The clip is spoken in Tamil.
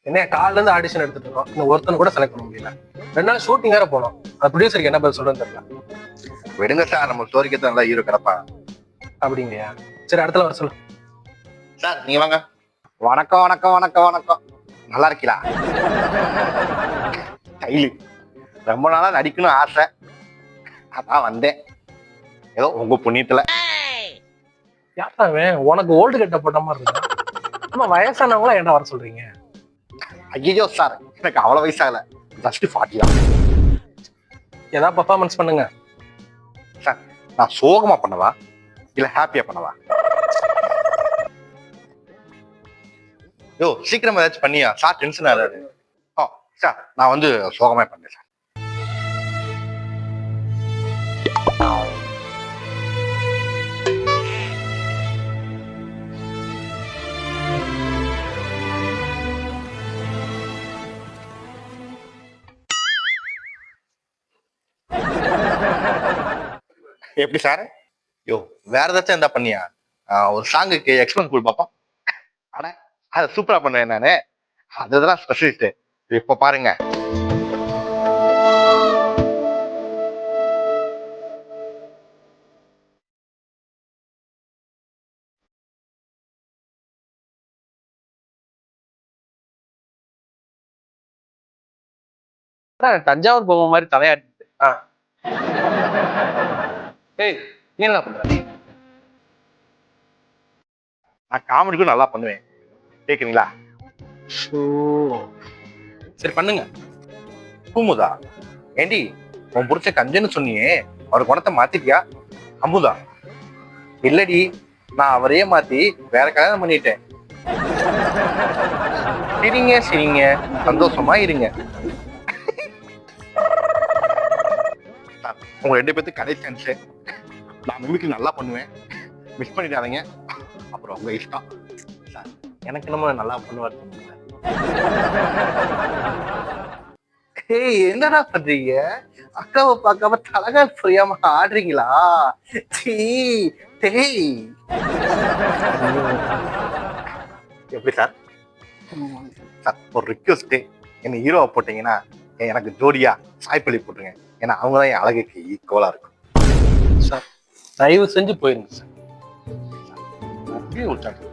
என்ன காலைல இருந்து ஆடிஷன் எடுத்துட்டு இருக்கோம், இந்த ஒருத்தனை கூட செலக்ட் பண்ண முடியல. 2 நாள் ஷூட்டிங் வேற போனோம். அது ப்ரொடியூசருக்கு என்ன பதில் சொல்றேன்னு தெரியல. விடுங்க சார், நம்ம ஸ்டோரிக்கு நல்லா ஹீரோ கிடப்பா. அப்படிங்கய்யா. சரி, அடுத்த வர சொல்லு சார். நீங்க வாங்க. வணக்கம் வணக்கம் வணக்கம் வணக்கம். நல்லா இருக்கீங்களா? கைலு ரொம்ப நாளா நடிக்கணும் ஆசை, அதான் வந்தேன். ஏதோ உங்க புண்ணியத்துல. யாராவே உனக்கு ஓல்டு கட்ட போட்ட மாதிரி இருக்கு. ஆமா, வயசானவங்களா என்ன வர சொல்றீங்க? ஐயோ சார், எனக்கு அவ்வளவு வயசாகல, ஜஸ்ட் 40 தான். ஏதாவது பர்ஃபார்மன்ஸ் பண்ணுங்க சார். நான் சோகமா பண்ணவா இல்ல ஹாப்பியா பண்ணவா? யோ சீக்கிரமா ஏதாச்சும் பண்ணியா சார், டென்ஷன் ஆகாது. ஓ சார், நான் வந்து சோகமா பண்ணேன் சார். எப்படி சார்? யோ வேற ஏதாச்சும் இருந்தா பண்ணியா? ஒரு சாங்குக்கு எக்ஸ்பிளன் கொடு பாப்போம். அட அதை சூப்பரா பண்ணுவேன் நானு, அதுதான் ஸ்பெஷலிஸ்ட். இப்ப பாருங்க. தஞ்சாவூர் பொம்மை மாதிரி தலையாட்டு. ஏய், நீ என்ன பண்ற? நான் காமெடிக்கும் நல்லா பண்ணுவேன், கேக்குறீங்களா? சரி பண்ணுங்க. குமுதா, ஏண்டி உன் புடிச்ச கஞ்சன்னு சொன்னியே, அவர் குணத்தை மாத்திட்டியா? அமுதா, இல்லடி, நான் அவரையே மாத்தி வேற கல்யாணம் பண்ணிட்டேன். சரிங்க சரிங்க, சந்தோஷமா இருங்க. உங்க 2 பேத்துக்கு கடைசி சான்ஸ். நான் மிமிக்ரி நல்லா பண்ணுவேன், மிஸ் பண்ணிடாதீங்க. அப்புறம் உங்க இஷ்டம். எனக்கு நம்ம நல்லா பண்ணுவாரு. ஏய் என்னடா பண்றீங்க? அக்காவை பார்க்காம தலகால் புரியாம ஆடுறீங்களா? சீ, டேய். எப்படி சார்? சார் ஒரு ரிக்வெஸ்ட், என்ன ஹீரோவை போட்டீங்கன்னா எனக்கு ஜோடியா சாய்ப்பள்ளி போட்டுருங்க. ஏன்னா அவங்கதான் என் அழகுக்கு ஈக்குவலா இருக்கும். சார் தயவு செஞ்சு போயிருங்க சார். அப்படியே ஒரு சான்ஸ்.